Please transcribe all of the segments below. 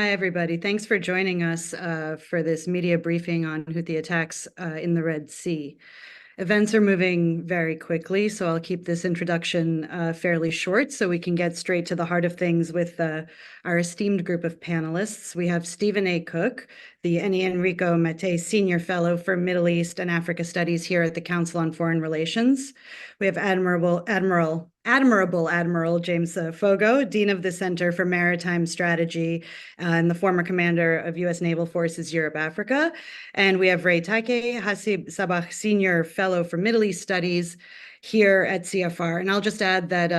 Hi, everybody. Thanks for joining us for this media briefing on Houthi attacks in the Red Sea. Events are moving very quickly, so I'll keep this introduction fairly short so we can get straight to the heart of things with our esteemed group of panelists. We have Stephen A. Cook, the Eni Enrico Mattei Senior Fellow for Middle East and Africa Studies here at the Council on Foreign Relations. We have Admiral James Fogo, Dean of the Center for Maritime Strategy and the former commander of U.S. Naval Forces Europe Africa. And we have Ray Taike, Hasib Sabah Senior Fellow for Middle East Studies here at CFR. And I'll just add that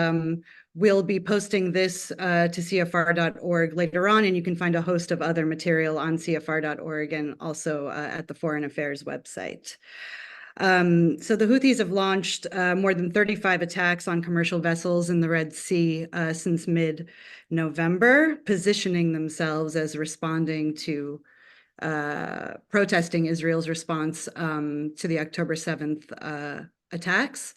we'll be posting this to CFR.org later on, and you can find a host of other material on CFR.org and also at the Foreign Affairs website. So the Houthis have launched more than 35 attacks on commercial vessels in the Red Sea since mid-November, positioning themselves as responding to protesting Israel's response to the October 7th attacks.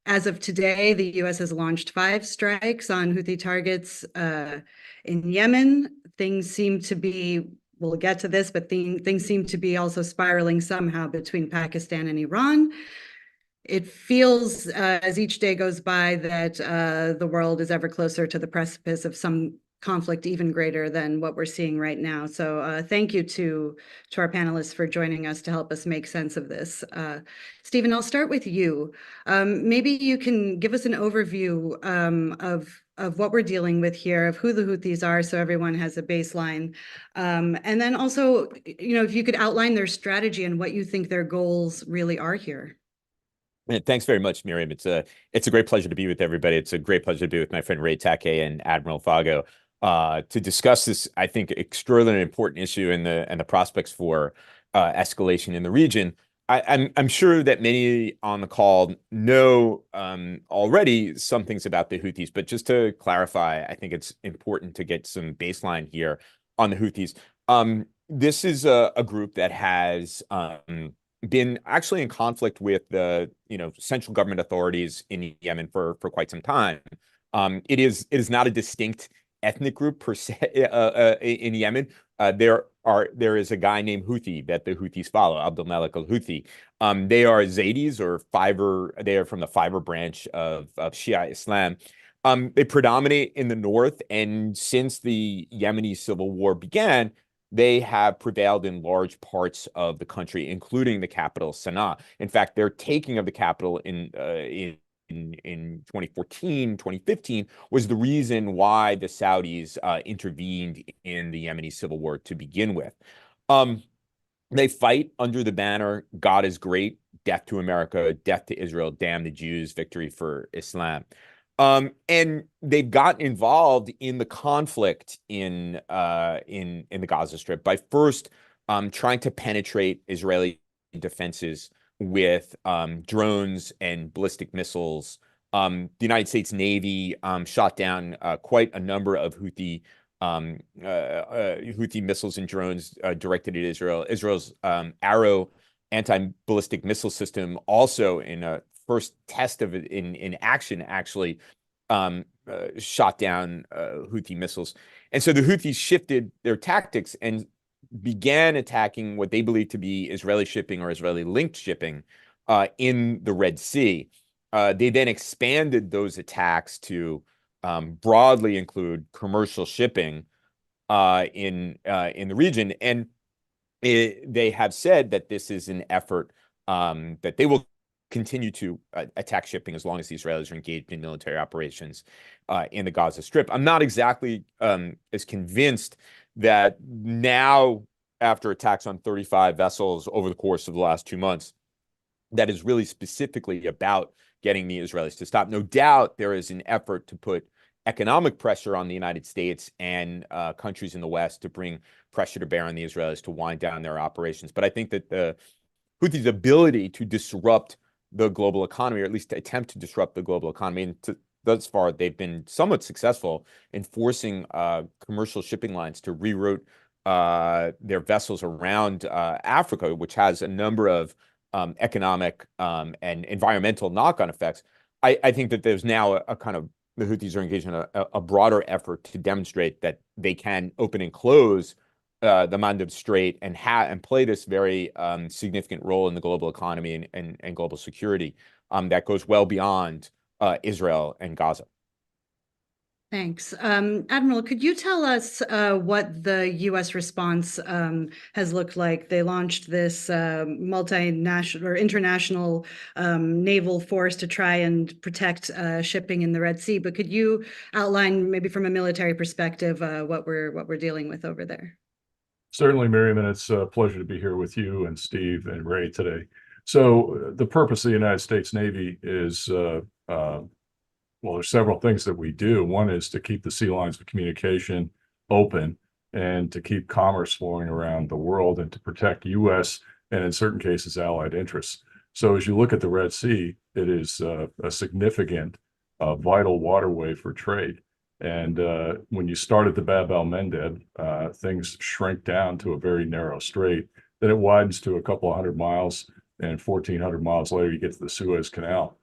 As of today, the U.S. has launched 5 strikes on Houthi targets in Yemen. Things seem to be, we'll get to this, but things seem to be also spiraling somehow between Pakistan and Iran. It feels as each day goes by that the world is ever closer to the precipice of some conflict even greater than what we're seeing right now. So thank you to our panelists for joining us to help us make sense of this. Stephen, I'll start with you. Maybe you can give us an overview of what we're dealing with here, of who the Houthis are, so everyone has a baseline. And then also, if you could outline their strategy and what you think their goals really are here. Thanks very much, Miriam. It's a great pleasure to be with everybody. It's a great pleasure to be with my friend Ray Taike and Admiral Fogo to discuss this, I think, extraordinarily important issue and the prospects for escalation in the region. I'm sure that many on the call know already some things about the Houthis, but just to clarify, I think it's important to get some baseline here on the Houthis. This is a group that has been actually in conflict with the central government authorities in Yemen for quite some time. It is not a distinct ethnic group per se in Yemen. There is a guy named Houthi that the Houthis follow, Abdul Malik al-Houthi. They are Zaydis or Fiver. They are from the Fiver branch of Shia Islam. They predominate in the north, and since the Yemeni civil war began, they have prevailed in large parts of the country, including the capital, Sana'a. In fact, their taking of the capital in 2014, 2015 was the reason why the Saudis intervened in the Yemeni civil war to begin with. They fight under the banner, God is great, death to America, death to Israel, damn the Jews, victory for Islam. And they've gotten involved in the conflict in the Gaza Strip by first trying to penetrate Israeli defenses with drones and ballistic missiles. The United States Navy shot down quite a number of Houthi missiles and drones directed at Israel. Israel's Arrow anti-ballistic missile system also in a first test of it in action actually shot down Houthi missiles. And so the Houthis shifted their tactics and began attacking what they believe to be Israeli shipping or Israeli linked shipping in the Red Sea. They then expanded those attacks to broadly include commercial shipping in the region. And they have said that this is an effort that they will continue to attack shipping as long as the Israelis are engaged in military operations in the Gaza Strip. I'm not exactly as convinced that now, after attacks on 35 vessels over the course of the last 2 months, that is really specifically about getting the Israelis to stop. No doubt there is an effort to put economic pressure on the United States and countries in the West to bring pressure to bear on the Israelis to wind down their operations. But I think that the Houthis' ability to disrupt the global economy, or at least to attempt to disrupt the global economy, and thus far they've been somewhat successful in forcing commercial shipping lines to reroute their vessels around Africa, which has a number of economic and environmental knock-on effects. I think that there's now a kind of the Houthis are engaged in a broader effort to demonstrate that they can open and close the Mandeb Strait and play this very significant role in the global economy and global security that goes well beyond Israel and Gaza. Thanks. Admiral, could you tell us what the U.S. response has looked like? They launched this multinational or international naval force to try and protect shipping in the Red Sea. But could you outline, maybe from a military perspective, what we're dealing with over there? Certainly, Miriam, and it's a pleasure to be here with you and Steve and Ray today. So the purpose of the United States Navy is well, there's several things that we do. One is to keep the sea lines of communication open and to keep commerce flowing around the world and to protect U.S. and in certain cases, allied interests. So as you look at the Red Sea, it is a significant, vital waterway for trade. And when you start at the Bab el-Mandeb, things shrink down to a very narrow strait. Then it widens to a couple of hundred miles, and 1,400 miles later, you get to the Suez Canal.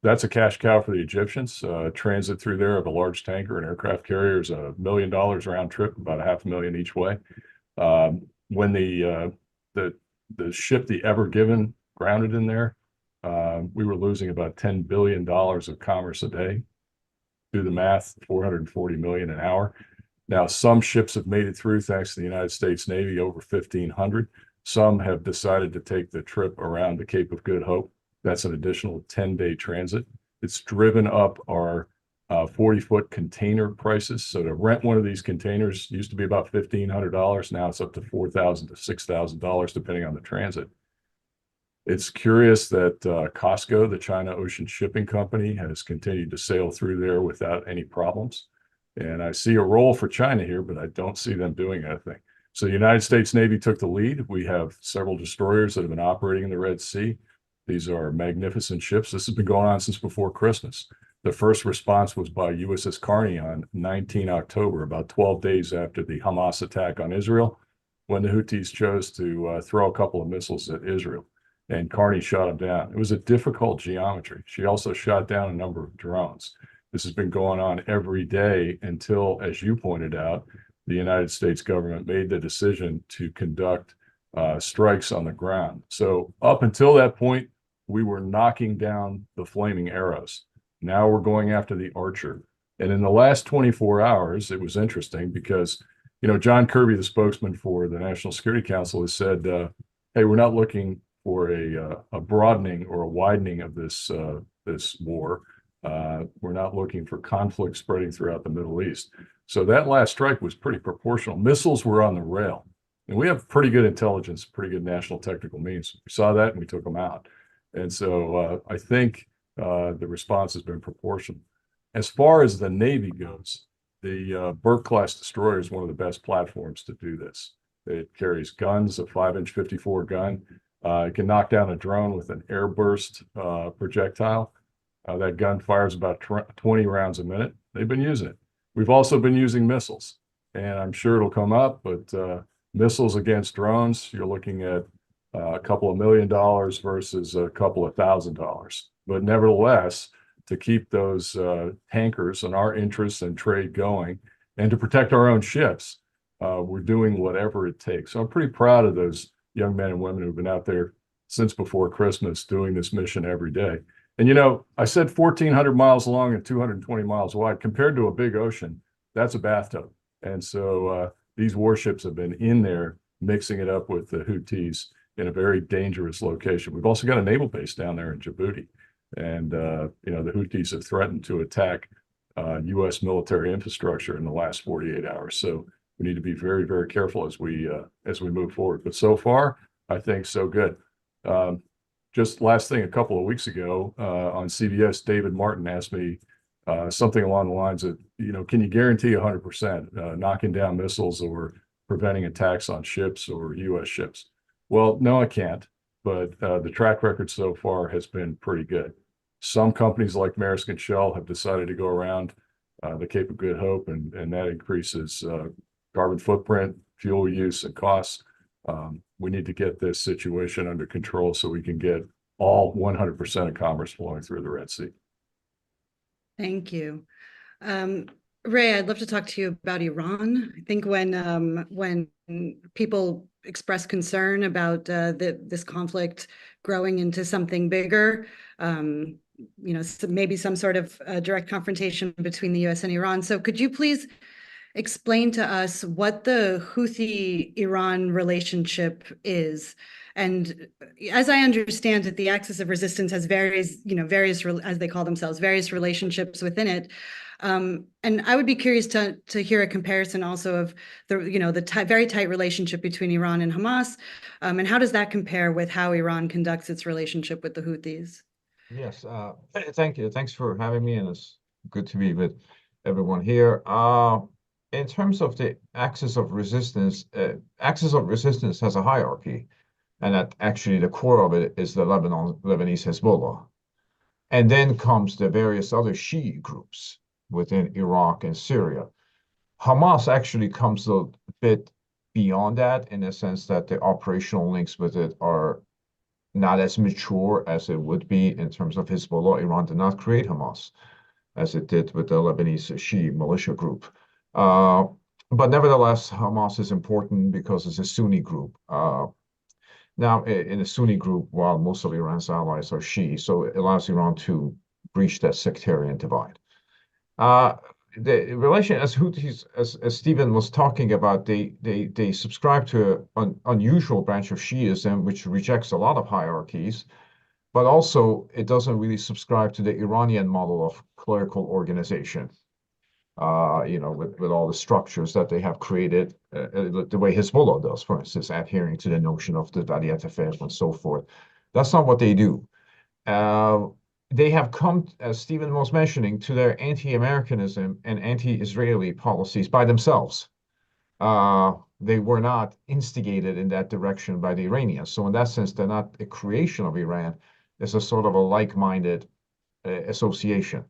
That's a cash cow for the Egyptians. Transit through there of a large tanker and aircraft carrier is $1 million round trip, about $500,000 each way. When the ship, the Ever Given, grounded in there, we were losing about $10 billion of commerce a day. Do the math, 440 million an hour. Now, some ships have made it through thanks to the United States Navy, over 1,500. Some have decided to take the trip around the Cape of Good Hope. That's an additional 10-day transit. It's driven up our 40-foot container prices. So to rent one of these containers used to be about $1,500. Now it's up to $4,000 to $6,000, depending on the transit. It's curious that COSCO, the China Ocean Shipping Company, has continued to sail through there without any problems. And I see a role for China here, but I don't see them doing anything. So the United States Navy took the lead. We have several destroyers that have been operating in the Red Sea. These are magnificent ships. This has been going on since before Christmas. The first response was by USS Carney on 19 October, about 12 days after the Hamas attack on Israel, when the Houthis chose to throw a couple of missiles at Israel. And Carney shot them down. It was a difficult geometry. She also shot down a number of drones. This has been going on every day until, as you pointed out, the United States government made the decision to conduct strikes on the ground. So up until that point, we were knocking down the flaming arrows. Now we're going after the Archer. And in the last 24 hours, it was interesting because, John Kirby, the spokesman for the National Security Council, has said, hey, we're not looking for a broadening or a widening of this war. We're not looking for conflict spreading throughout the Middle East. So that last strike was pretty proportional. Missiles were on the rail. And we have pretty good intelligence, pretty good national technical means. We saw that and we took them out. And so I think the response has been proportional. As far as the Navy goes, the Burke-class destroyer is one of the best platforms to do this. It carries guns, a 5-inch 54 gun. It can knock down a drone with an airburst projectile. That gun fires about 20 rounds a minute. They've been using it. We've also been using missiles, and I'm sure it'll come up, but missiles against drones, you're looking at a couple of $1 million versus a couple of $1,000. But nevertheless, to keep those tankers and our interests and trade going and to protect our own ships, we're doing whatever it takes. So I'm pretty proud of those young men and women who've been out there since before Christmas doing this mission every day. And, I said 1,400 miles long and 220 miles wide. Compared to a big ocean, that's a bathtub. And so these warships have been in there mixing it up with the Houthis in a very dangerous location. We've also got a naval base down there in Djibouti. And, the Houthis have threatened to attack U.S. military infrastructure in the last 48 hours. So we need to be very, very careful as we move forward. But so far, I think so good. Just last thing, a couple of weeks ago on CBS, David Martin asked me something along the lines of, can you guarantee 100% knocking down missiles or preventing attacks on ships or U.S. ships? Well, no, I can't. But the track record so far has been pretty good. Some companies like Maersk and Shell have decided to go around the Cape of Good Hope, and that increases carbon footprint, fuel use, and costs. We need to get this situation under control so we can get all 100% of commerce flowing through the Red Sea. Thank you. Ray, I'd love to talk to you about Iran. I think when people express concern about this conflict growing into something bigger, maybe some sort of direct confrontation between the U.S. and Iran. So could you please explain to us what the Houthi-Iran relationship is? And as I understand it, the Axis of Resistance has various, as they call themselves, various relationships within it. And I would be curious to hear a comparison also of the very tight relationship between Iran and Hamas, and how does that compare with how Iran conducts its relationship with the Houthis? Yes, thank you. Thanks for having me, and it's good to be with everyone here. In terms of the axis of resistance has a hierarchy, and that actually the core of it is the Lebanese Hezbollah. And then comes the various other Shi'i groups within Iraq and Syria. Hamas actually comes a bit beyond that in the sense that the operational links with it are not as mature as it would be in terms of Hezbollah. Iran did not create Hamas as it did with the Lebanese Shi'i militia group. But nevertheless, Hamas is important because it's a Sunni group. Now, in a Sunni group, while most of Iran's allies are Shi'i, so it allows Iran to breach that sectarian divide. The relation as Houthis, as Stephen was talking about, they subscribe to an unusual branch of Shiism, which rejects a lot of hierarchies, but also it doesn't really subscribe to the Iranian model of clerical organization. With all the structures that they have created, the way Hezbollah does, for instance, adhering to the notion of the Valiyat al-Fiqh and so forth. That's not what they do. They have come, as Stephen was mentioning, to their anti-Americanism and anti-Israeli policies by themselves. They were not instigated in that direction by the Iranians. So in that sense, they're not a creation of Iran. It's a sort of a like-minded association.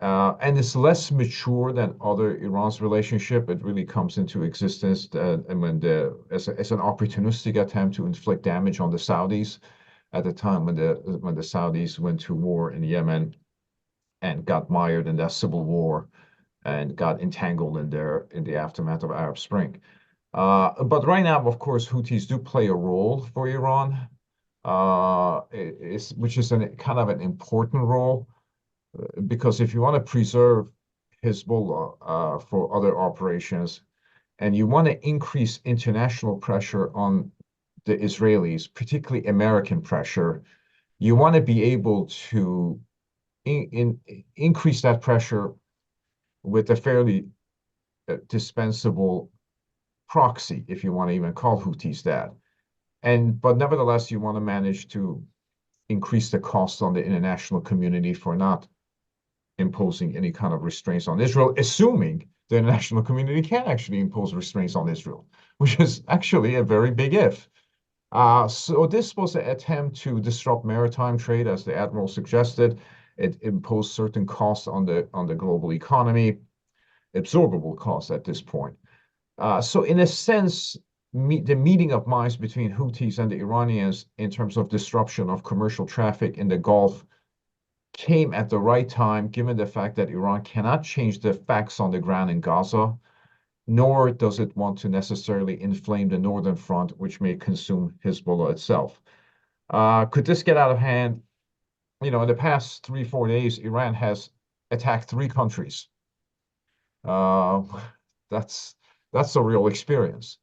And it's less mature than other Iran's relationship. It really comes into existence and as an opportunistic attempt to inflict damage on the Saudis at the time when the Saudis went to war in Yemen and got mired in that civil war and got entangled in the aftermath of Arab Spring. But right now, of course, Houthis do play a role for Iran, which is kind of an important role. Because if you want to preserve Hezbollah for other operations, and you want to increase international pressure on the Israelis, particularly American pressure, you want to be able to increase that pressure with a fairly dispensable proxy, if you want to even call Houthis that. But nevertheless, you want to manage to increase the cost on the international community for not imposing any kind of restraints on Israel, assuming the international community can actually impose restraints on Israel, which is actually a very big if. So this was an attempt to disrupt maritime trade, as the admiral suggested. It imposed certain costs on the global economy, absorbable costs at this point. So in a sense, the meeting of minds between Houthis and the Iranians in terms of disruption of commercial traffic in the Gulf came at the right time, given the fact that Iran cannot change the facts on the ground in Gaza, nor does it want to necessarily inflame the northern front, which may consume Hezbollah itself. Could this get out of hand? In the past 3-4 days, Iran has attacked 3 countries. That's a real experience.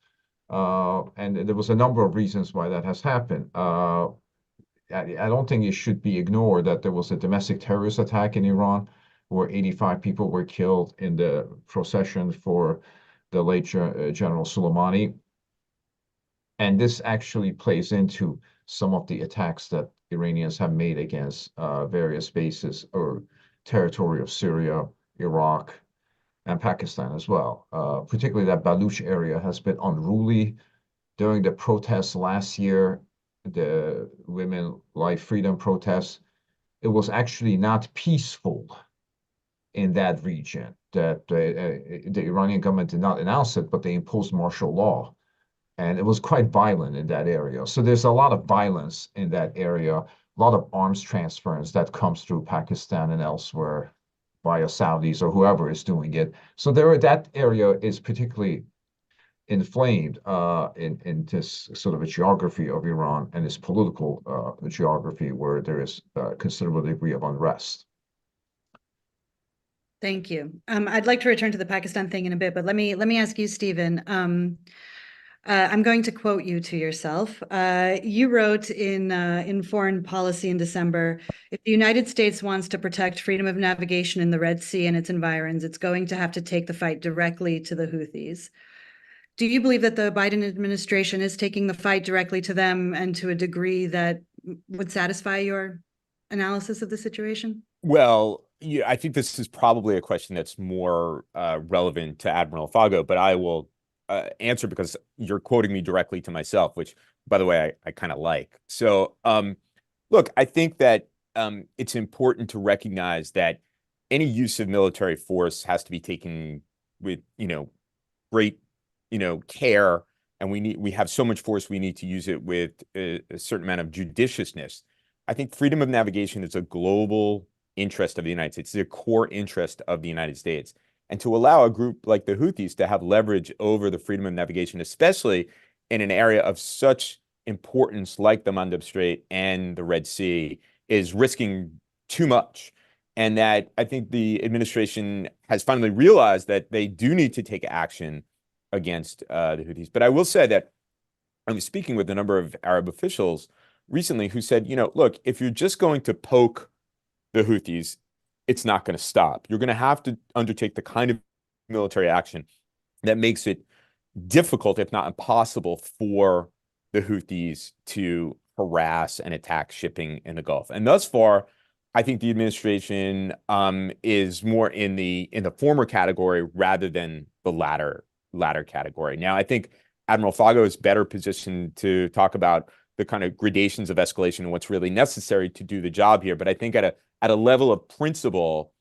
And there was a number of reasons why that has happened. I don't think it should be ignored that there was a domestic terrorist attack in Iran where 85 people were killed in the procession for the late General Soleimani. And this actually plays into some of the attacks that Iranians have made against various bases or territory of Syria, Iraq, and Pakistan as well. Particularly that Baluch area has been unruly. During the protests last year, the Women Life Freedom protests, it was actually not peaceful in that region. That the Iranian government did not announce it, but they imposed martial law. And it was quite violent in that area. So there's a lot of violence in that area, a lot of arms transference that comes through Pakistan and elsewhere, by a Saudis or whoever is doing it. So that area is particularly inflamed in this sort of a geography of Iran and its political geography where there is a considerable degree of unrest. Thank you. I'd like to return to the Pakistan thing in a bit, but let me ask you, Stephen. I'm going to quote you to yourself. You wrote in Foreign Policy in December, if the United States wants to protect freedom of navigation in the Red Sea and its environs, it's going to have to take the fight directly to the Houthis. Do you believe that the Biden administration is taking the fight directly to them and to a degree that would satisfy your analysis of the situation? Well, yeah, I think this is probably a question that's more relevant to Admiral Fago, but I will answer because you're quoting me directly to myself, which, by the way, I kind of like. So, look, I think that it's important to recognize that any use of military force has to be taken with, great, care, and we have so much force, we need to use it with a certain amount of judiciousness. I think freedom of navigation is a global interest of the United States. It's a core interest of the United States. And to allow a group like the Houthis to have leverage over the freedom of navigation, especially in an area of such importance like the Mandeb Strait and the Red Sea, is risking too much. And that I think the administration has finally realized that they do need to take action against the Houthis. But I will say that I was speaking with a number of Arab officials recently who said, look, if you're just going to poke the Houthis, it's not going to stop. You're going to have to undertake the kind of military action that makes it difficult, if not impossible, for the Houthis to harass and attack shipping in the Gulf. And thus far, I think the administration is more in the former category rather than the latter category. Now, I think Admiral Fago is better positioned to talk about the kind of gradations of escalation and what's really necessary to do the job here. But I think at a level of principle,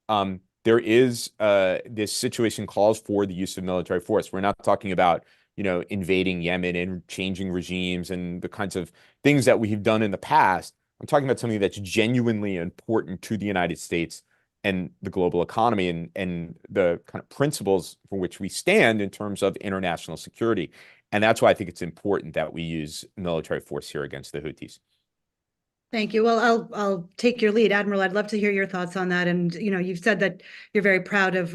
there is this situation calls for the use of military force. We're not talking about invading Yemen and changing regimes and the kinds of things that we've done in the past. I'm talking about something that's genuinely important to the United States and the global economy and the kind of principles for which we stand in terms of international security. And that's why I think it's important that we use military force here against the Houthis. Thank you. Well, I'll take your lead, Admiral. I'd love to hear your thoughts on that. And you've said that you're very proud of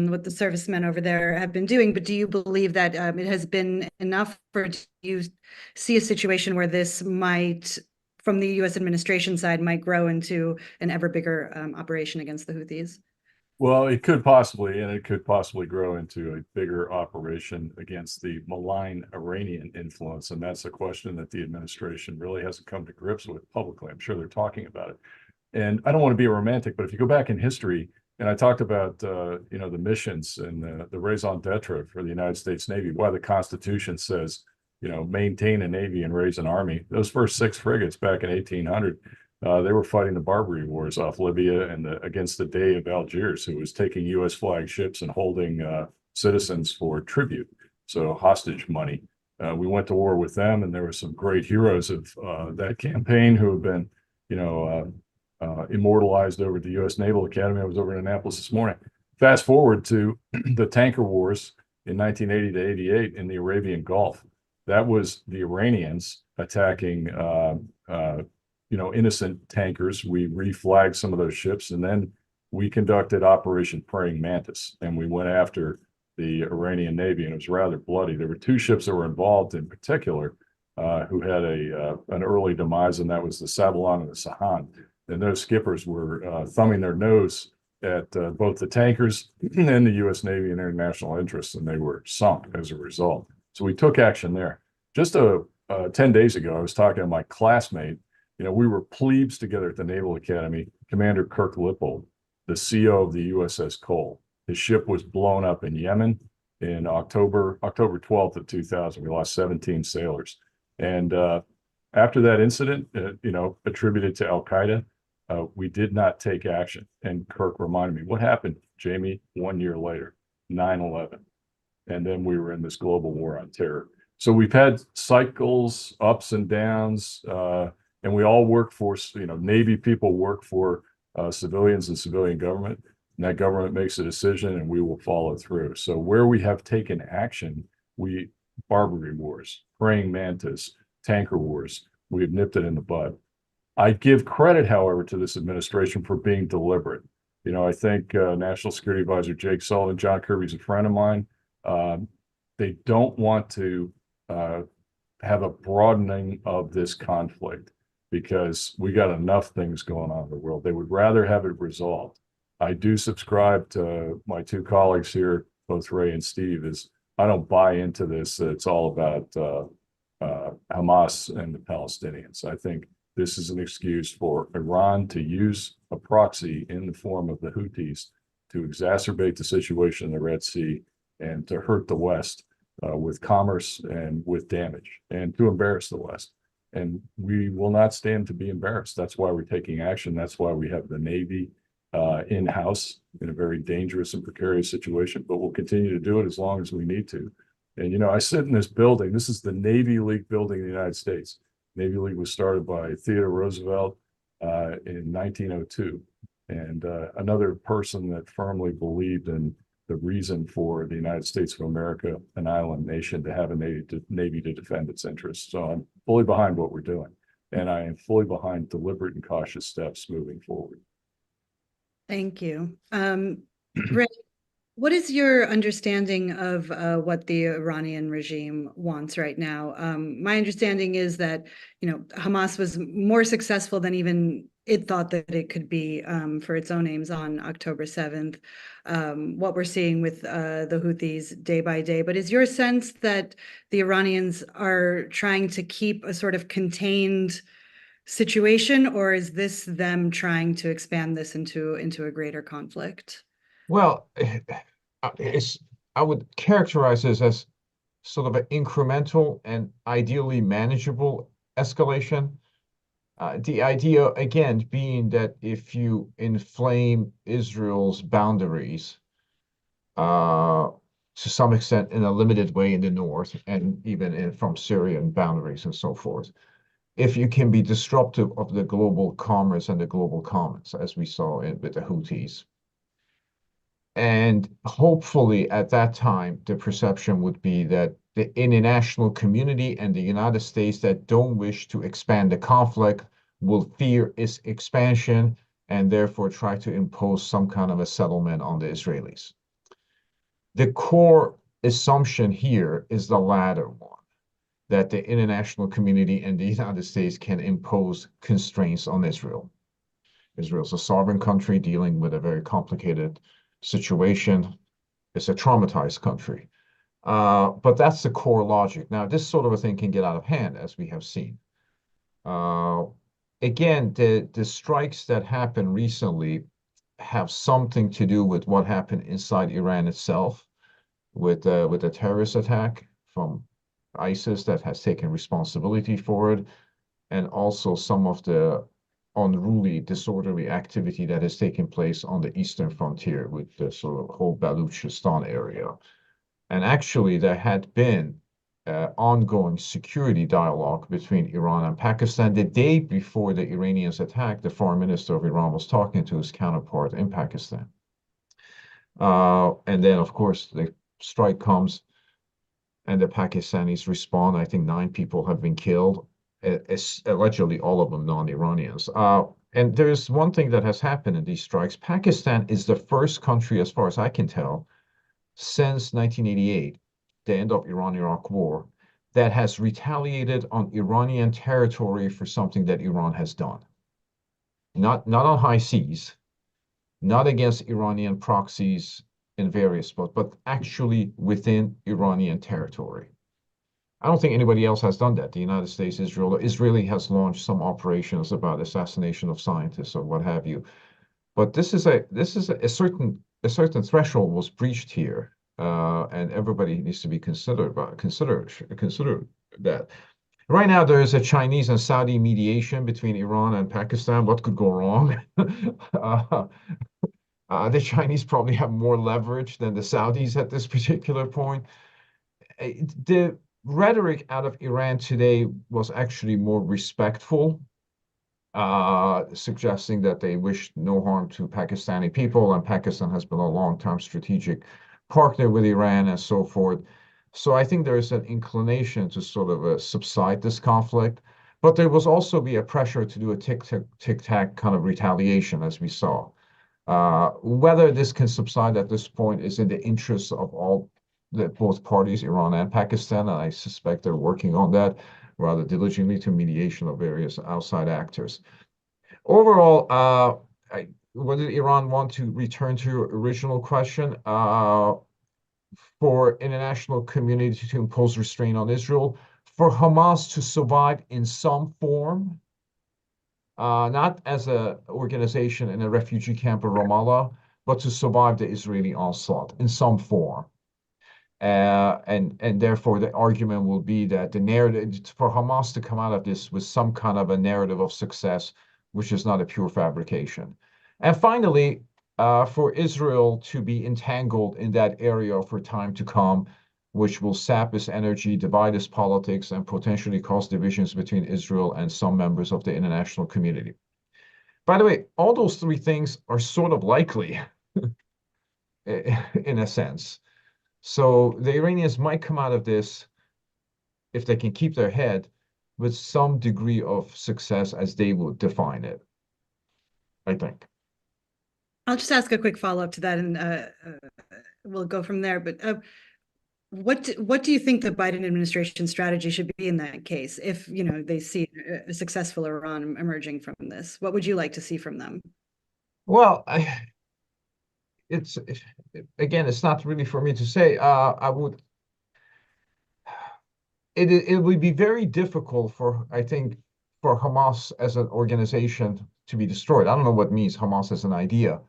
what the servicemen over there have been doing. But do you believe that it has been enough, or do you see a situation where this might, from the U.S. administration side, might grow into an ever bigger operation against the Houthis? Well, it could possibly grow into a bigger operation against the malign Iranian influence. And that's a question that the administration really hasn't come to grips with publicly. I'm sure they're talking about it. And I don't want to be a romantic, but if you go back in history, and I talked about, the missions and the raison d'etre for the United States Navy, why the Constitution says, maintain a Navy and raise an Army. Those first 6 frigates back in 1800, they were fighting the Barbary Wars off Libya and against the Dey of Algiers, who was taking U.S. flag ships and holding citizens for tribute, so hostage money. We went to war with them, and there were some great heroes of that campaign who have been, immortalized over at the U.S. Naval Academy. I was over in Annapolis this morning. Fast forward to the tanker wars in 1980 to 88 in the Arabian Gulf. That was the Iranians attacking innocent tankers. We reflagged some of those ships, and then we conducted Operation Praying Mantis, and we went after the Iranian Navy, and it was rather bloody. There were 2 ships that were involved in particular who had an early demise, and that was the Sabalon and the Sahan. And those skippers were thumbing their nose at both the tankers and the U.S. Navy and international interests, and they were sunk as a result. So we took action there. Just 10 days ago, I was talking to my classmate. We were plebes together at the Naval Academy. Commander Kirk Lippold, the CO of the USS Cole. His ship was blown up in Yemen in October 12th of 2000. We lost 17 sailors. And after that incident, attributed to Al-Qaeda, we did not take action. And Kirk reminded me, what happened, Jamie, 1 year later, 9/11. And then we were in this global war on terror. So we've had cycles, ups and downs, and we all work for, Navy people work for civilians and civilian government. And that government makes a decision and we will follow through. So where we have taken action, Barbary wars, praying mantis, tanker wars, we have nipped it in the bud. I give credit, however, to this administration for being deliberate. I think National Security Advisor Jake Sullivan, John Kirby's a friend of mine. They don't want to have a broadening of this conflict because we got enough things going on in the world. They would rather have it resolved. I do subscribe to my two colleagues here, both Ray and Steve, is I don't buy into this. It's all about Hamas and the Palestinians. I think this is an excuse for Iran to use a proxy in the form of the Houthis to exacerbate the situation in the Red Sea and to hurt the West with commerce and with damage and to embarrass the West. And we will not stand to be embarrassed. That's why we're taking action. That's why we have the Navy in-house in a very dangerous and precarious situation, but we'll continue to do it as long as we need to. And, I sit in this building. This is the Navy League building in the United States. Navy League was started by Theodore Roosevelt in 1902. And another person that firmly believed in the reason for the United States of America, an island nation, to have a Navy to defend its interests. So I'm fully behind what we're doing. And I am fully behind deliberate and cautious steps moving forward. Thank you. Ray, what is your understanding of what the Iranian regime wants right now? My understanding is that, Hamas was more successful than even it thought that it could be for its own aims on October 7th. What we're seeing with the Houthis day by day. But is your sense that the Iranians are trying to keep a sort of contained situation, or is this them trying to expand this into a greater conflict? Well, I would characterize this as sort of an incremental and ideally manageable escalation. The idea, again, being that if you inflame Israel's boundaries to some extent in a limited way in the north and even from Syrian boundaries and so forth, if you can be disruptive of the global commerce and the global commons, as we saw with the Houthis. And hopefully at that time, the perception would be that the international community and the United States that don't wish to expand the conflict will fear its expansion and therefore try to impose some kind of a settlement on the Israelis. The core assumption here is the latter one, that the international community and the United States can impose constraints on Israel. Israel's a sovereign country dealing with a very complicated situation. It's a traumatized country. But that's the core logic. Now, this sort of a thing can get out of hand, as we have seen. Again, the strikes that happened recently have something to do with what happened inside Iran itself, with the terrorist attack from ISIS that has taken responsibility for it, and also some of the unruly, disorderly activity that has taken place on the eastern frontier with the sort of whole Baluchistan area. And actually, there had been ongoing security dialogue between Iran and Pakistan. The day before the Iranians attacked, the foreign minister of Iran was talking to his counterpart in Pakistan. And then, of course, the strike comes and the Pakistanis respond. I think 9 people have been killed, allegedly all of them non-Iranians. And there's one thing that has happened in these strikes. Pakistan is the first country, as far as I can tell, since 1988, the end of Iran-Iraq war, that has retaliated on Iranian territory for something that Iran has done. Not on high seas, not against Iranian proxies in various spots, but actually within Iranian territory. I don't think anybody else has done that. The United States, Israel has launched some operations about assassination of scientists or what have you. But this is a certain threshold was breached here, and everybody needs to be consider that. Right now, there is a Chinese and Saudi mediation between Iran and Pakistan. What could go wrong? The Chinese probably have more leverage than the Saudis at this particular point. The rhetoric out of Iran today was actually more respectful suggesting that they wish no harm to Pakistani people, and Pakistan has been a long-term strategic partner with Iran and so forth. So I think there is an inclination to sort of subside this conflict, but there was also be a pressure to do a tic-tac kind of retaliation, as we saw. Whether this can subside at this point is in the interests of both parties, Iran and Pakistan, and I suspect they're working on that rather diligently to mediation of various outside actors. Overall, whether Iran want to return to your original question, for international community to impose restraint on Israel, for Hamas to survive in some form, not as an organization in a refugee camp in Ramallah, but to survive the Israeli onslaught in some form. And therefore, the argument will be that the narrative for Hamas to come out of this with some kind of a narrative of success, which is not a pure fabrication. And finally, for Israel to be entangled in that area for time to come, which will sap its energy, divide its politics, and potentially cause divisions between Israel and some members of the international community. By the way, all those three things are sort of likely in a sense. So the Iranians might come out of this, if they can keep their head, with some degree of success as they would define it, I think. I'll just ask a quick follow-up to that, and we'll go from there. But what do you think the Biden administration strategy should be in that case? If they see a successful Iran emerging from this, what would you like to see from them? Well, it's not really for me to say. It would be very difficult I think, for Hamas as an organization to be destroyed. I don't know what means Hamas as an idea,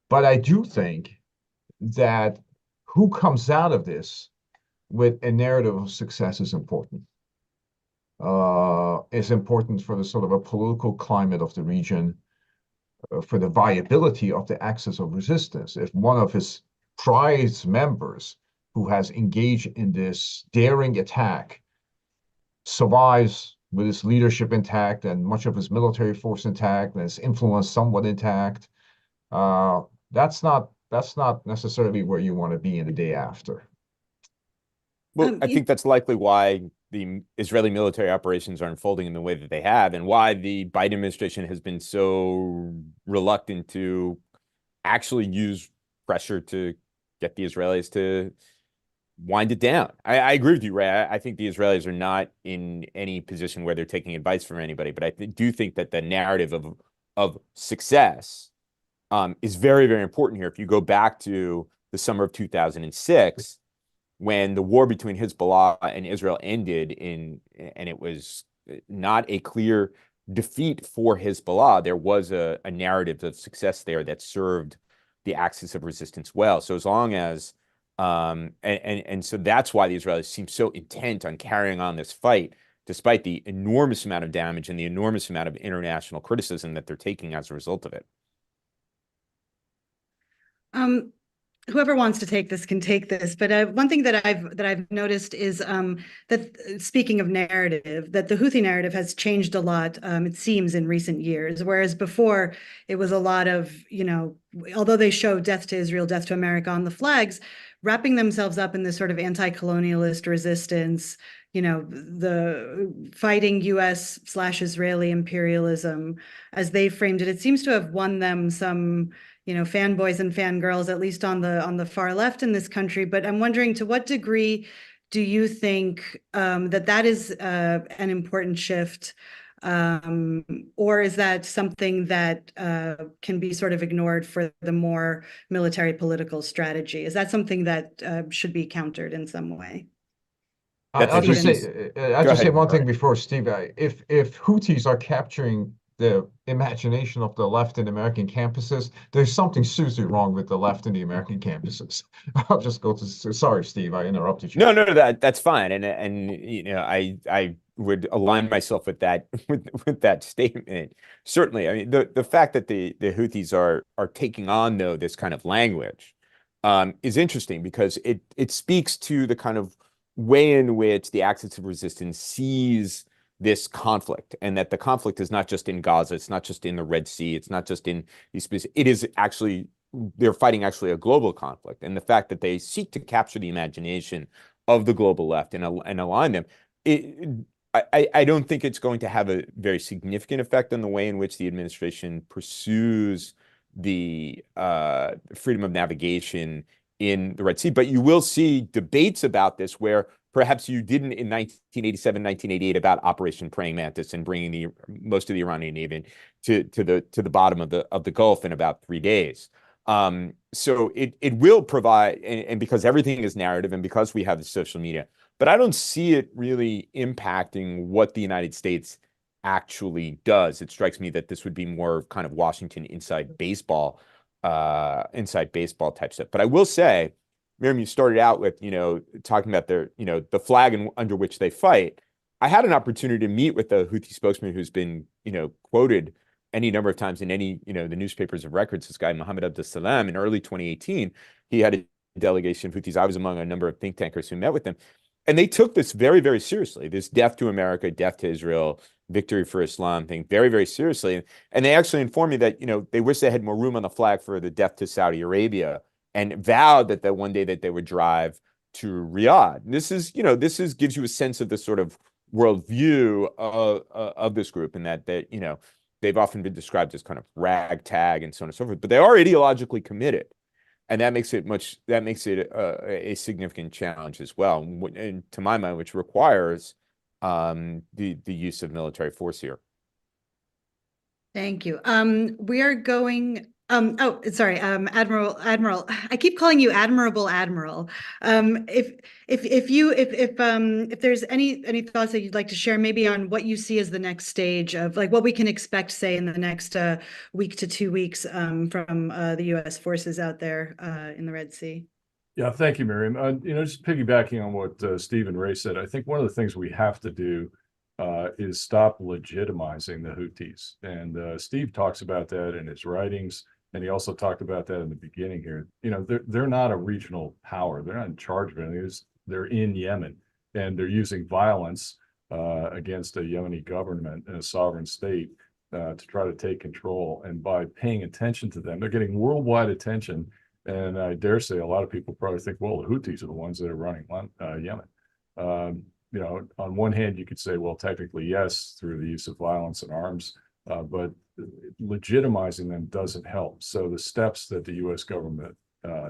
but I do think that who comes out of this with a narrative of success is important. It's important for the sort of a political climate of the region, for the viability of the axis of resistance. If one of his prized members who has engaged in this daring attack survives with his leadership intact and much of his military force intact and his influence somewhat intact, that's not necessarily where you want to be in the day after. Well, I think that's likely why the Israeli military operations are unfolding in the way that they have, and why the Biden administration has been so reluctant to actually use pressure to get the Israelis to wind it down. I agree with you, Ray. I think the Israelis are not in any position where they're taking advice from anybody, but I do think that the narrative of success is very, very important here. If you go back to the summer of 2006, when the war between Hezbollah and Israel ended and it was not a clear defeat for Hezbollah, there was a narrative of success there that served the axis of resistance well. So as long as and so that's why the Israelis seem so intent on carrying on this fight, despite the enormous amount of damage and the enormous amount of international criticism that they're taking as a result of it. Whoever wants to take this can take this, but one thing that I've noticed is that, speaking of narrative, that the Houthi narrative has changed a lot, it seems, in recent years. Whereas before, it was a lot of, although they show death to Israel, death to America on the flags, wrapping themselves up in this sort of anti-colonialist resistance, the fighting US/Israeli imperialism, as they framed it. It seems to have won them some fanboys and fangirls, at least on the far left in this country. But I'm wondering, to what degree do you think that is an important shift, or is that something that can be sort of ignored for the more military political strategy? Is that something that should be countered in some way? I'll just say one thing before, Steve. If Houthis are capturing the imagination of the left in American campuses, there's something seriously wrong with the left in the American campuses. I'll just go to, sorry, Steve, I interrupted you. No, that's fine. And I would align myself with that, with that statement. Certainly. I mean, the fact that the Houthis are taking on, though, this kind of language is interesting, because it speaks to the kind of way in which the axis of resistance sees this conflict, and that the conflict is not just in Gaza, it's not just in the Red Sea, it's not just in these places. It is actually, they're fighting actually a global conflict. And the fact that they seek to capture the imagination of the global left and align them, I don't think it's going to have a very significant effect on the way in which the administration pursues the freedom of navigation in the Red Sea. But you will see debates about this where perhaps you didn't in 1987, 1988 about Operation Praying Mantis and bringing most of the Iranian Navy to the bottom of the Gulf in about 3 days. So it will provide, and because everything is narrative and because we have the social media, but I don't see it really impacting what the United States actually does. It strikes me that this would be more kind of Washington inside baseball type stuff. But I will say, Miriam, you started out with, talking about their, the flag under which they fight. I had an opportunity to meet with the Houthi spokesman who's been, quoted any number of times in any, the newspapers of records, this guy, Mohammed Abdus-Salam, in early 2018. He had a delegation of Houthis. I was among a number of think tankers who met with them. And they took this very, very seriously, this death to America, death to Israel, victory for Islam thing, very, very seriously. And they actually informed me that, they wish they had more room on the flag for the death to Saudi Arabia, and vowed that one day that they would drive to Riyadh. This gives you a sense of the sort of worldview of this group, and that they've often been described as kind of ragtag and so on and so forth, but they are ideologically committed. And that makes it a significant challenge as well, and to my mind, which requires the use of military force here. Thank you. We are going. Admiral. I keep calling you Admirable Admiral. If there's any thoughts that you'd like to share, maybe on what you see as the next stage of what we can expect, say, in the next week to 2 weeks from the U.S. forces out there in the Red Sea. Yeah, thank you, Miriam. Just piggybacking on what Steve and Ray said, I think one of the things we have to do is stop legitimizing the Houthis. And Steve talks about that in his writings. And he also talked about that in the beginning here. They're not a regional power. They're not in charge of anything. They're in Yemen, and they're using violence against a Yemeni government and a sovereign state to try to take control. And by paying attention to them, they're getting worldwide attention. And I dare say a lot of people probably think, well, the Houthis are the ones that are running Yemen. On one hand, you could say, well, technically, yes, through the use of violence and arms, but legitimizing them doesn't help. So the steps that the U.S. government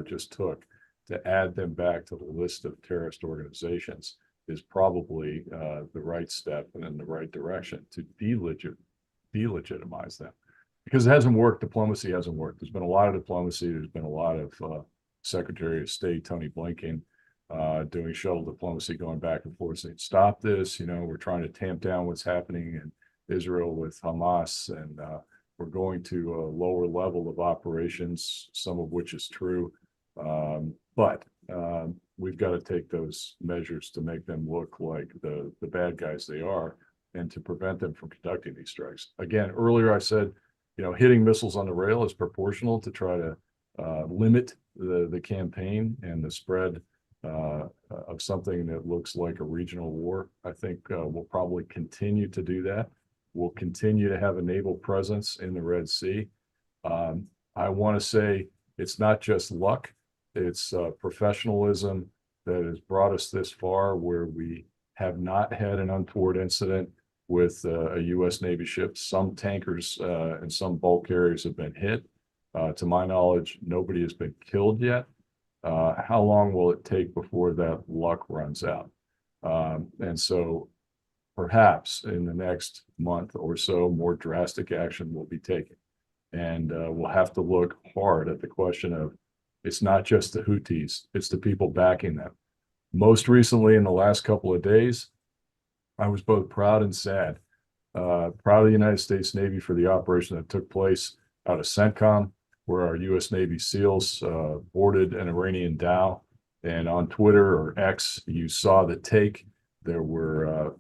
just took to add them back to the list of terrorist organizations is probably the right step and in the right direction to delegitimize them. Because it hasn't worked. Diplomacy hasn't worked. There's been a lot of diplomacy. There's been a lot of Secretary of State Tony Blinken doing shuttle diplomacy, going back and forth, saying, stop this. We're trying to tamp down what's happening in Israel with Hamas, and we're going to a lower level of operations, some of which is true. But we've got to take those measures to make them look like the bad guys they are, and to prevent them from conducting these strikes. Again, earlier I said, hitting missiles on the rail is proportional to try to limit the campaign and the spread of something that looks like a regional war. I think we'll probably continue to do that. We'll continue to have a naval presence in the Red Sea. I want to say it's not just luck, it's professionalism that has brought us this far, where we have not had an untoward incident with a U.S. Navy ship. Some tankers and some bulk carriers have been hit. To my knowledge, nobody has been killed yet. How long will it take before that luck runs out? And so perhaps in the next month or so, more drastic action will be taken. And we'll have to look hard at the question of, it's not just the Houthis, it's the people backing them. Most recently, in the last couple of days, I was both proud and sad. Proud of the United States Navy for the operation that took place out of CENTCOM, where our U.S. Navy SEALs boarded an Iranian dhow. And on Twitter or X, you saw the take. There were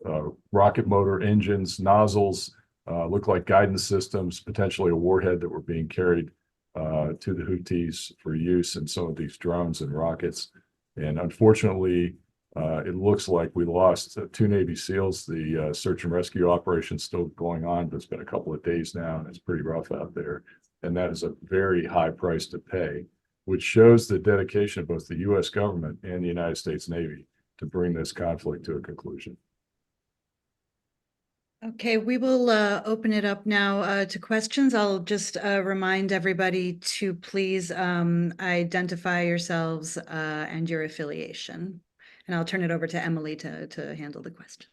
rocket motor engines, nozzles, looked like guidance systems, potentially a warhead that were being carried to the Houthis for use in some of these drones and rockets. And unfortunately, It looks like we lost 2 Navy SEALs. The search and rescue operation is still going on, but it's been a couple of days now, and it's pretty rough out there. And that is a very high price to pay, which shows the dedication of both the U.S. government and the United States Navy to bring this conflict to a conclusion. Okay, we will open it up now to questions. I'll just remind everybody to please identify yourselves and your affiliation. And I'll turn it over to Emily to handle the questions.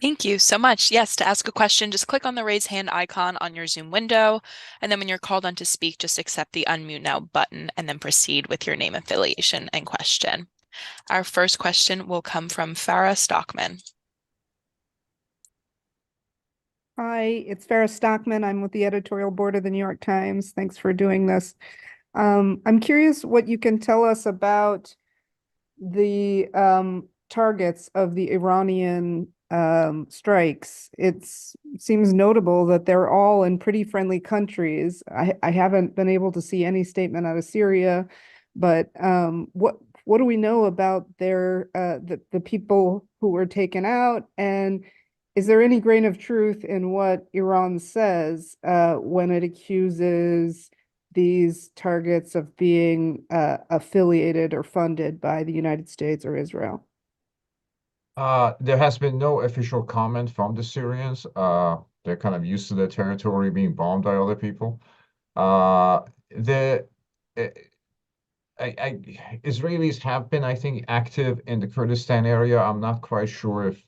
Thank you so much. Yes, to ask a question, just click on the raise hand icon on your Zoom window. And then when you're called on to speak, just accept the unmute now button and then proceed with your name, affiliation, and question. Our first question will come from Farah Stockman. Hi, it's Farah Stockman. I'm with the editorial board of the New York Times. Thanks for doing this. I'm curious what you can tell us about the targets of the Iranian strikes. It seems notable that they're all in pretty friendly countries. I haven't been able to see any statement out of Syria, but what do we know about their the people who were taken out, and is there any grain of truth in what Iran says when it accuses these targets of being affiliated or funded by the United States or Israel? There has been no official comment from the Syrians. They're kind of used to their territory being bombed by other people. Israelis have been, I think, active in the Kurdistan area. I'm not quite sure if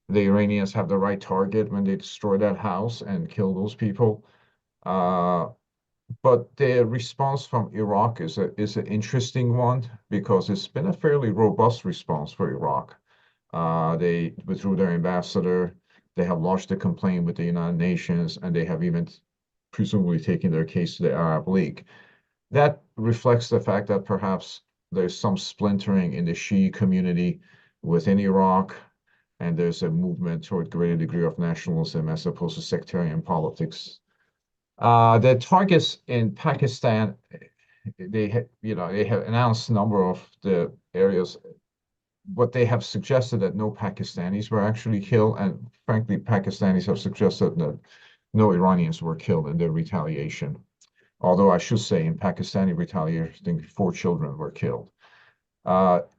the Iranians have the right target when they destroy that house and kill those people. But the response from Iraq is an interesting one because it's been a fairly robust response for Iraq. They withdrew their ambassador. They have lodged a complaint with the United Nations, and they have even presumably taken their case to the Arab League. That reflects the fact that perhaps there's some splintering in the Shia community within Iraq, and there's a movement toward greater degree of nationalism as opposed to sectarian politics. The targets in Pakistan, they have announced a number of the areas. What they have suggested that no Pakistanis were actually killed, and frankly, Pakistanis have suggested that no Iranians were killed in their retaliation. Although I should say in Pakistani retaliation, I think 4 children were killed.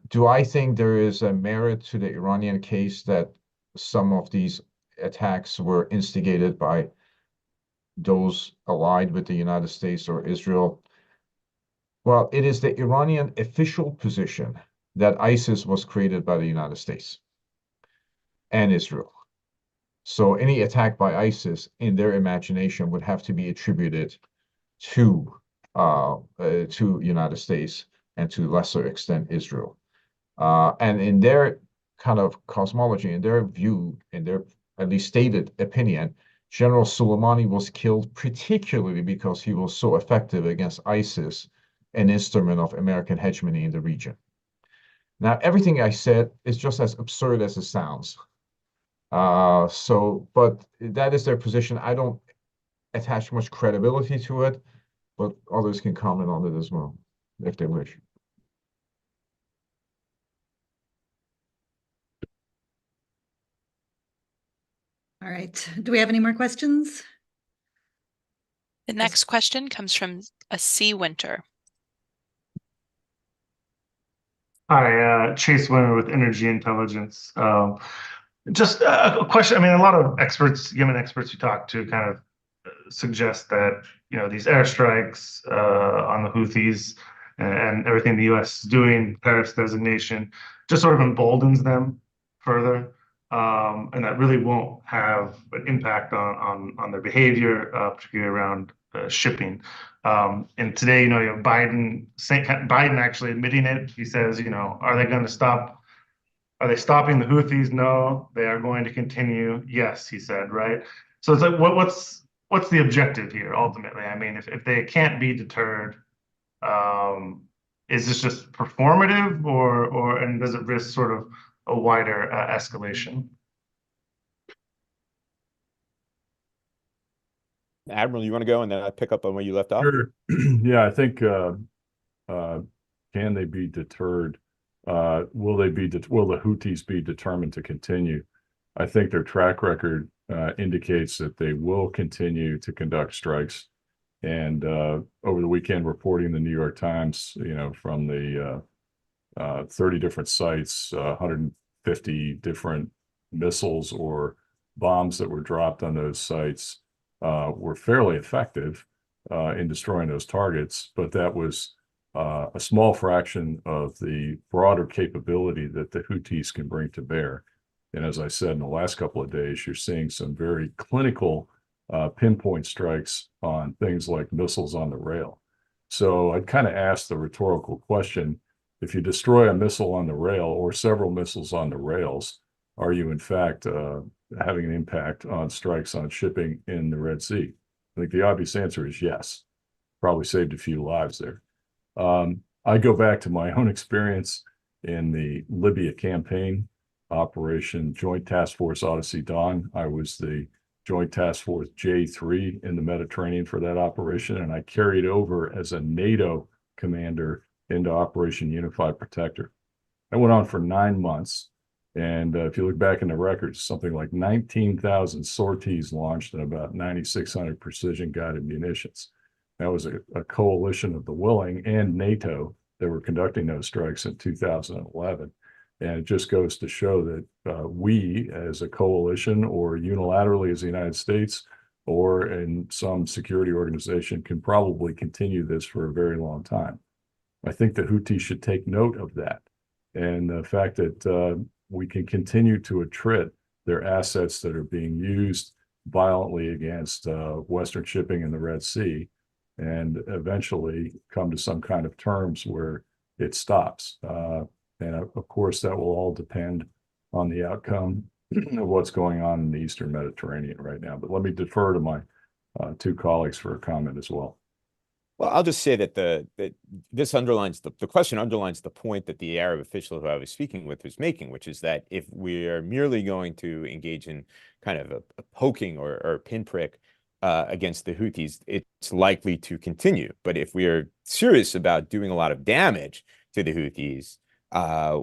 Do I think there is a merit to the Iranian case that some of these attacks were instigated by those allied with the United States or Israel? Well, it is the Iranian official position that ISIS was created by the United States and Israel. So any attack by ISIS in their imagination would have to be attributed to United States and to lesser extent Israel. And in their kind of cosmology, in their view, in their at least stated opinion, General Soleimani was killed particularly because he was so effective against ISIS, an instrument of American hegemony in the region. Now, everything I said is just as absurd as it sounds. But that is their position. I don't attach much credibility to it, but others can comment on it as well, if they wish. All right. Do we have any more questions? The next question comes from a C. Winter. Hi, Chase Winter with Energy Intelligence. Just a question. I mean, a lot of experts, Yemen experts you talk to, kind of suggest that these airstrikes on the Houthis and everything the U.S. is doing, Paris designation, just sort of emboldens them further, and that really won't have an impact on their behavior, particularly around shipping. And today, you have Biden actually admitting it. He says, are they going to stop? Are they stopping the Houthis? No, they are going to continue. Yes, he said, right? So it's like, what's the objective here ultimately? I mean, if they can't be deterred, is this just performative, and does it risk sort of a wider escalation? Admiral, you want to go and then I pick up on where you left off? Sure. Yeah, I think can they be deterred? Will the Houthis be determined to continue? I think their track record indicates that they will continue to conduct strikes. And over the weekend, reporting in the New York Times, from the 30 different sites, 150 different missiles or bombs that were dropped on those sites were fairly effective in destroying those targets, but that was a small fraction of the broader capability that the Houthis can bring to bear. And as I said, in the last couple of days, you're seeing some very clinical pinpoint strikes on things like missiles on the rail. So I'd kind of ask the rhetorical question, if you destroy a missile on the rail or several missiles on the rails, are you in fact having an impact on strikes on shipping in the Red Sea? I think the obvious answer is yes. Probably saved a few lives there. I go back to my own experience in the Libya campaign, Operation Joint Task Force Odyssey Dawn. I was the Joint Task Force J3 in the Mediterranean for that operation, and I carried over as a NATO commander into Operation Unified Protector. That went on for 9 months. And if you look back in the records, something like 19,000 sorties launched and about 9,600 precision guided munitions. That was a coalition of the willing and NATO that were conducting those strikes in 2011. And it just goes to show that we as a coalition or unilaterally as the United States or in some security organization can probably continue this for a very long time. I think the Houthis should take note of that. And the fact that we can continue to attrit their assets that are being used violently against Western shipping in the Red Sea and eventually come to some kind of terms where it stops. And of course, that will all depend on the outcome of what's going on in the Eastern Mediterranean right now. But let me defer to my two colleagues for a comment as well. Well, I'll just say that this underlines the question underlines the point that the Arab official who I was speaking with was making, which is that if we are merely going to engage in kind of a poking or a pinprick against the Houthis, it's likely to continue. But if we are serious about doing a lot of damage to the Houthis,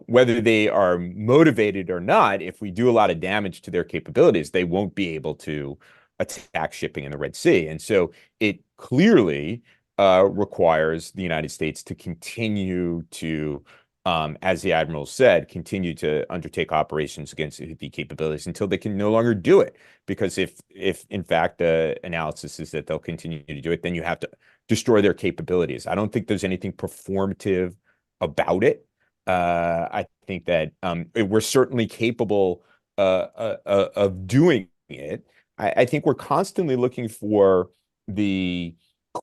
whether they are motivated or not, if we do a lot of damage to their capabilities, they won't be able to attack shipping in the Red Sea. And so it clearly requires the United States to continue to, as the Admiral said, continue to undertake operations against the Houthi capabilities until they can no longer do it. Because if in fact the analysis is that they'll continue to do it, then you have to destroy their capabilities. I don't think there's anything performative about it. I think that we're certainly capable of doing it. I think we're constantly looking for the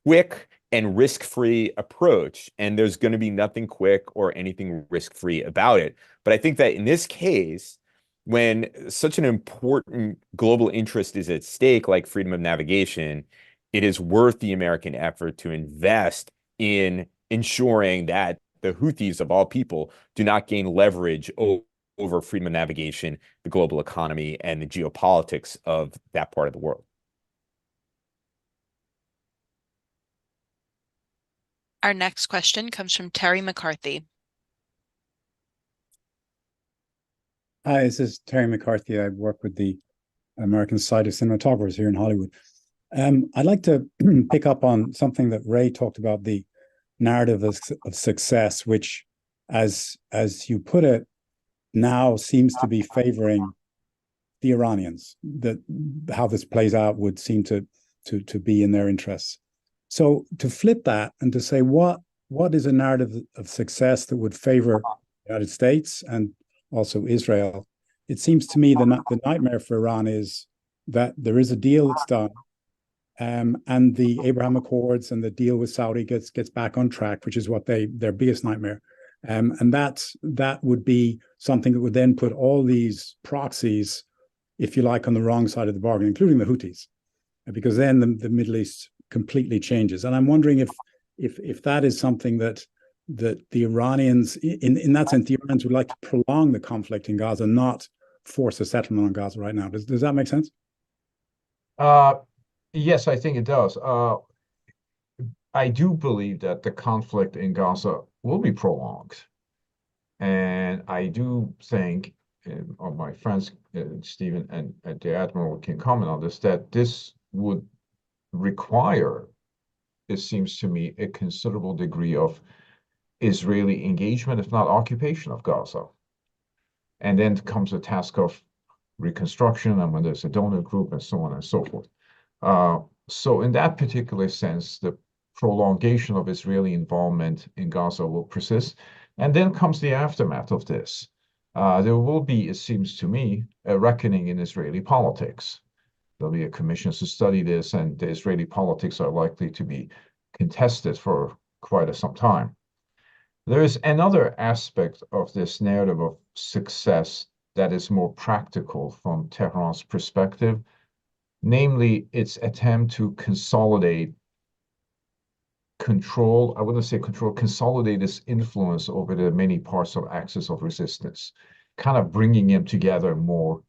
quick and risk-free approach, and there's going to be nothing quick or anything risk-free about it. But I think that in this case, when such an important global interest is at stake, like freedom of navigation, it is worth the American effort to invest in ensuring that the Houthis, of all people, do not gain leverage over freedom of navigation, the global economy, and the geopolitics of that part of the world. Our next question comes from Terry McCarthy. Hi, this is Terry McCarthy. I work with the American Society of Cinematographers here in Hollywood. I'd like to pick up on something that Ray talked about, the narrative of success, which, as you put it, now seems to be favoring the Iranians. That how this plays out would seem to be in their interests. So to flip that and to say what is a narrative of success that would favor the United States and also Israel, it seems to me the nightmare for Iran is that there is a deal that's done, and the Abraham Accords and the deal with Saudi gets back on track, which is what their biggest nightmare. And that would be something that would then put all these proxies, if you like, on the wrong side of the bargain, including the Houthis, because then the Middle East completely changes. And I'm wondering if that is something that the Iranians, in that sense, the Iranians would like to prolong the conflict in Gaza, not force a settlement on Gaza right now. Does that make sense? Yes, I think it does. I do believe that the conflict in Gaza will be prolonged. And I do think, or my friends, Stephen and the Admiral can comment on this, that this would require, it seems to me, a considerable degree of Israeli engagement, if not occupation of Gaza. And then comes the task of reconstruction, and when there's a donor group and so on and so forth. So in that particular sense, the prolongation of Israeli involvement in Gaza will persist. And then comes the aftermath of this. There will be, it seems to me, a reckoning in Israeli politics. There'll be a commission to study this, and the Israeli politics are likely to be contested for quite some time. There is another aspect of this narrative of success that is more practical from Tehran's perspective, namely its attempt to consolidate control, I wouldn't say control, consolidate its influence over the many parts of axis of resistance, kind of bringing them together more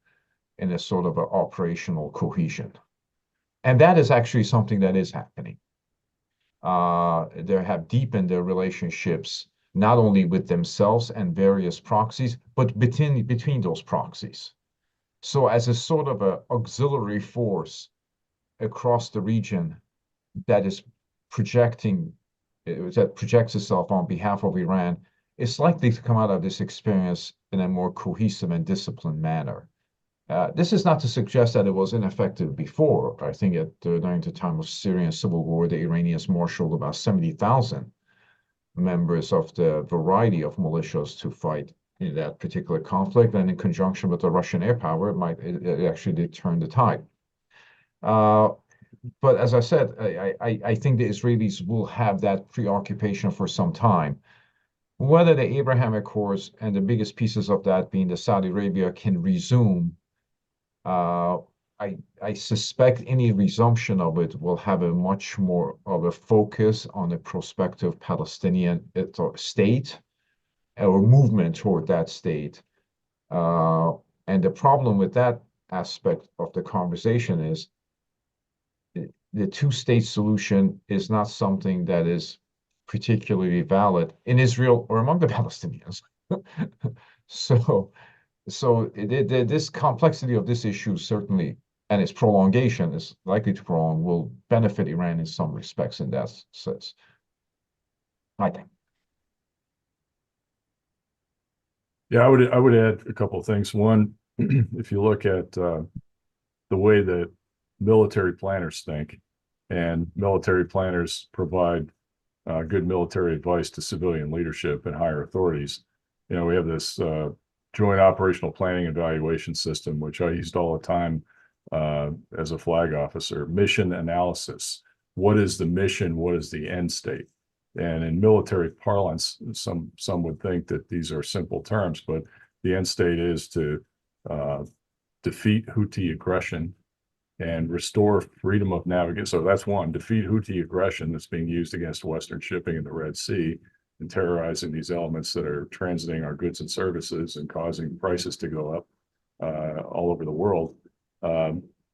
in a sort of an operational cohesion. And that is actually something that is happening. They have deepened their relationships, not only with themselves and various proxies, but between those proxies. So as a sort of an auxiliary force across the region that is that projects itself on behalf of Iran, is likely to come out of this experience in a more cohesive and disciplined manner. This is not to suggest that it was ineffective before. I think during the time of Syrian civil war, the Iranians marshaled about 70,000 members of the variety of militias to fight in that particular conflict, and in conjunction with the Russian air power, it actually did turn the tide. But as I said, I think the Israelis will have that preoccupation for some time. Whether the Abraham Accords and the biggest pieces of that being the Saudi Arabia can resume, I suspect any resumption of it will have a much more of a focus on a prospective Palestinian state or movement toward that state. And the problem with that aspect of the conversation is the two-state solution is not something that is particularly valid in Israel or among the Palestinians. So this complexity of this issue certainly, and its prolongation is likely to prolong, will benefit Iran in some respects in that sense, I think. Yeah, I would add a couple of things. One, if you look at the way that military planners think, and military planners provide good military advice to civilian leadership and higher authorities. You know, we have this joint operational planning evaluation system, which I used all the time as a flag officer. Mission analysis. What is the mission? What is the end state? And in military parlance, some would think that these are simple terms, but the end state is to defeat Houthi aggression and restore freedom of navigation. So that's one, defeat Houthi aggression that's being used against Western shipping in the Red Sea and terrorizing these elements that are transiting our goods and services and causing prices to go up all over the world.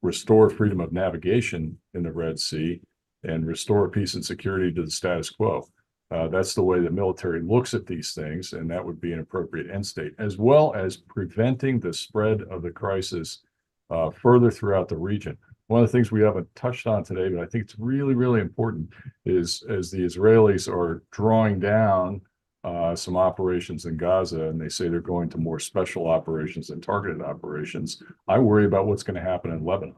Restore freedom of navigation in the Red Sea and restore peace and security to the status quo. That's the way the military looks at these things, and that would be an appropriate end state, as well as preventing the spread of the crisis further throughout the region. One of the things we haven't touched on today, but I think it's really, really important, is as the Israelis are drawing down some operations in Gaza, and they say they're going to more special operations and targeted operations, I worry about what's going to happen in Lebanon.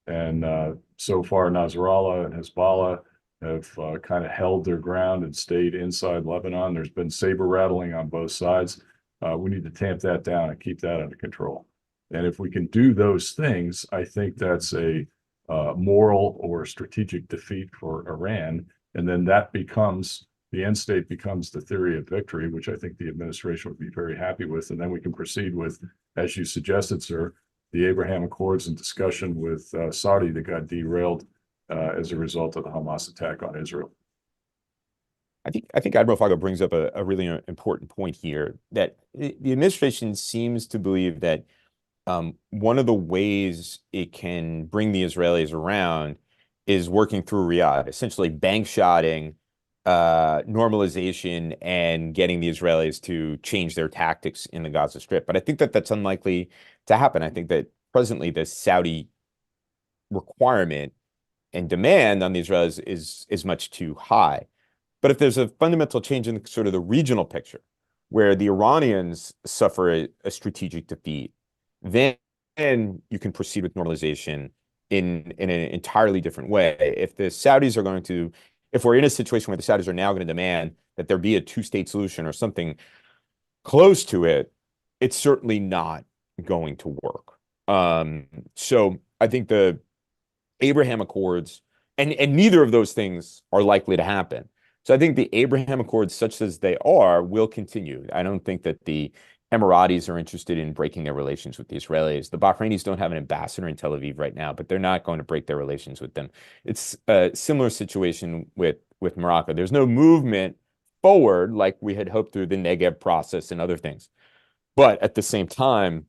And so far, Nasrallah and Hezbollah have kind of held their ground and stayed inside Lebanon. There's been saber rattling on both sides. We need to tamp that down and keep that under control. And if we can do those things, I think that's a moral or strategic defeat for Iran. And then that becomes, the end state becomes the theory of victory, which I think the administration would be very happy with. And then we can proceed with, as you suggested, sir, the Abraham Accords and discussion with Saudi that got derailed as a result of the Hamas attack on Israel. I think Admiral Fago brings up a really important point here, that the administration seems to believe that one of the ways it can bring the Israelis around is working through Riyadh, essentially bank shotting normalization and getting the Israelis to change their tactics in the Gaza Strip. But I think that that's unlikely to happen. I think that presently the Saudi requirement and demand on the Israelis is much too high. But if there's a fundamental change in sort of the regional picture, where the Iranians suffer a strategic defeat, then you can proceed with normalization in an entirely different way. If the Saudis are going to, if we're in a situation where the Saudis are now going to demand that there be a two-state solution or something close to it, it's certainly not going to work. So I think the Abraham Accords, and neither of those things are likely to happen. So I think the Abraham Accords, such as they are, will continue. I don't think that the Emiratis are interested in breaking their relations with the Israelis. The Bahrainis don't have an ambassador in Tel Aviv right now, but they're not going to break their relations with them. It's a similar situation with Morocco. There's no movement forward like we had hoped through the Negev process and other things. But at the same time,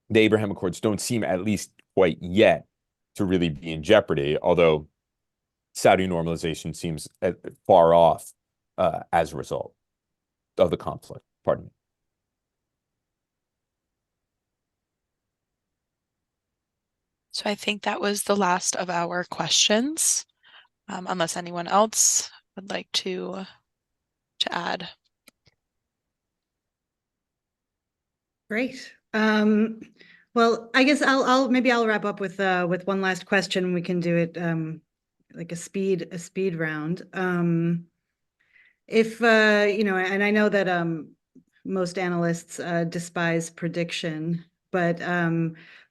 the Abraham Accords don't seem, at least quite yet, to really be in jeopardy, although Saudi normalization seems far off as a result of the conflict. Pardon me. So I think that was the last of our questions, unless anyone else would like to add. Great. Well, I guess I'll wrap up with one last question. We can do it like a speed round. If and I know that most analysts despise prediction, but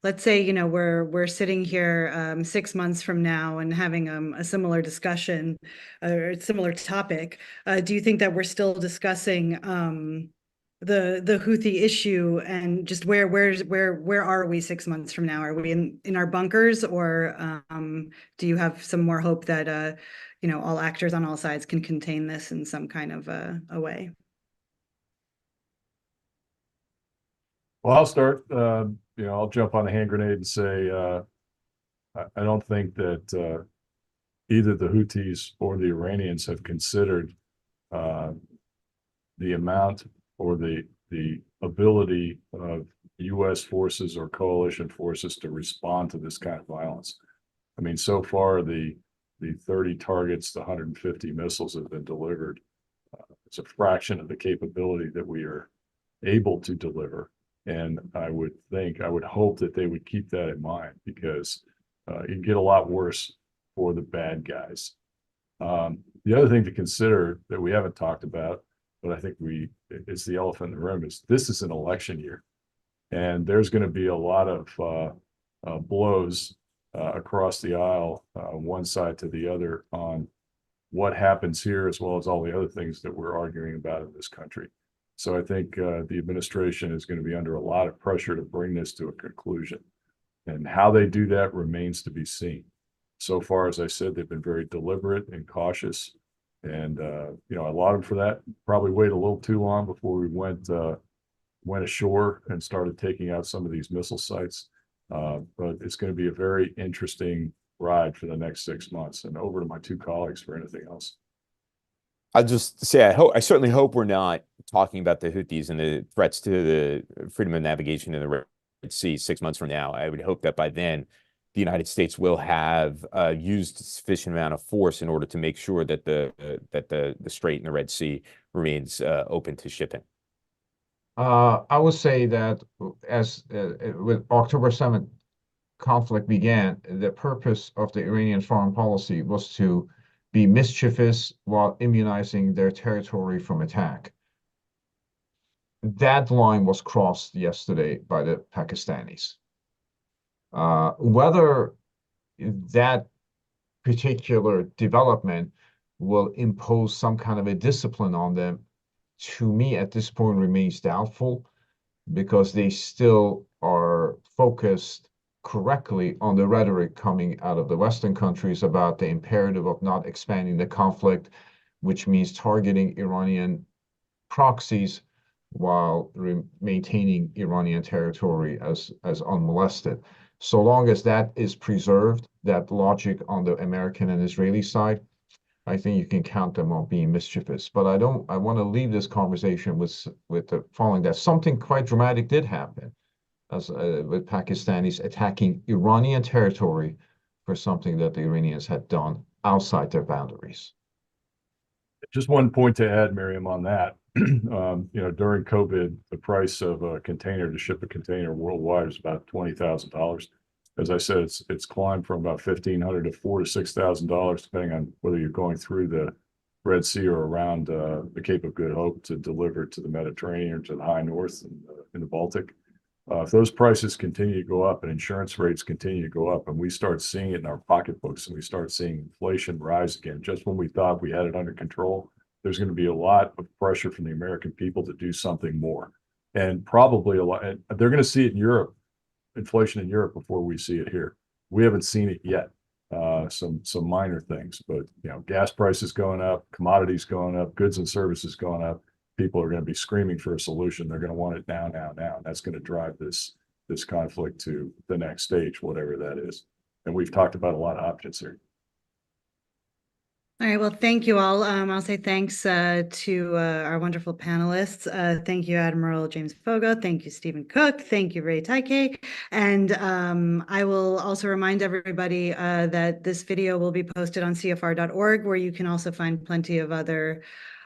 let's say we're sitting here 6 months from now and having a similar discussion or a similar topic. Do you think that we're still discussing the Houthi issue, and just where are we 6 months from now? Are we in our bunkers, or do you have some more hope that all actors on all sides can contain this in some kind of a way? Well, I'll start. I'll jump on a hand grenade and say I don't think that either the Houthis or the Iranians have considered the amount or the ability of U.S. forces or coalition forces to respond to this kind of violence. I mean, so far the 30 targets, the 150 missiles have been delivered. It's a fraction of the capability that we are able to deliver. And I would hope that they would keep that in mind, because it'd get a lot worse for the bad guys. The other thing to consider that we haven't talked about, but I think it's the elephant in the room, is this is an election year, and there's going to be a lot of blows across the aisle, one side to the other, on what happens here, as well as all the other things that we're arguing about in this country. So I think the administration is going to be under a lot of pressure to bring this to a conclusion, and how they do that remains to be seen. So far, as I said, they've been very deliberate and cautious, and I laud them for that. Probably waited a little too long before we went ashore and started taking out some of these missile sites. But it's going to be a very interesting ride for the next 6 months. And over to my two colleagues for anything else. I'll just say I certainly hope we're not talking about the Houthis and the threats to the freedom of navigation in the Red Sea 6 months from now. I would hope that by then the United States will have used a sufficient amount of force in order to make sure that the Strait and the Red Sea remains open to shipping. I would say that as with October 7th conflict began, the purpose of the Iranian foreign policy was to be mischievous while immunizing their territory from attack. That line was crossed yesterday by the Pakistanis. Whether that particular development will impose some kind of a discipline on them, to me at this point remains doubtful, because they still are focused correctly on the rhetoric coming out of the Western countries about the imperative of not expanding the conflict, which means targeting Iranian proxies while maintaining Iranian territory as unmolested. So long as that is preserved, that logic on the American and Israeli side, I think you can count them on being mischievous. But I want to leave this conversation with the following, that something quite dramatic did happen as with Pakistanis attacking Iranian territory for something that the Iranians had done outside their boundaries. Just one point to add, Miriam, on that. During COVID, the price of a container to ship a container worldwide is about $20,000. As I said, it's climbed from about $1,500 to $4,000 to $6,000, depending on whether you're going through the Red Sea or around the Cape of Good Hope to deliver to the Mediterranean or to the high north and in the Baltic. If those prices continue to go up and insurance rates continue to go up, and we start seeing it in our pocketbooks and we start seeing inflation rise again, just when we thought we had it under control, there's going to be a lot of pressure from the American people to do something more. And probably a lot, and they're going to see it in Europe, inflation in Europe, before we see it here. We haven't seen it yet. Some minor things, but gas prices going up, commodities going up, goods and services going up. People are going to be screaming for a solution. They're going to want it now. And that's going to drive this conflict to the next stage, whatever that is. And we've talked about a lot of options here. All right, well, thank you all. I'll say thanks to our wonderful panelists. Thank you, Admiral James Fogo. Thank you, Stephen Cook. Thank you, Ray Taike. And I will also remind everybody that this video will be posted on CFR.org, where you can also find plenty of other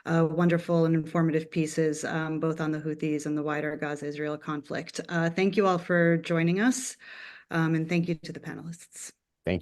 wonderful and informative pieces, both on the Houthis and the wider Gaza-Israel conflict. Thank you all for joining us, and thank you to the panelists. Thank you.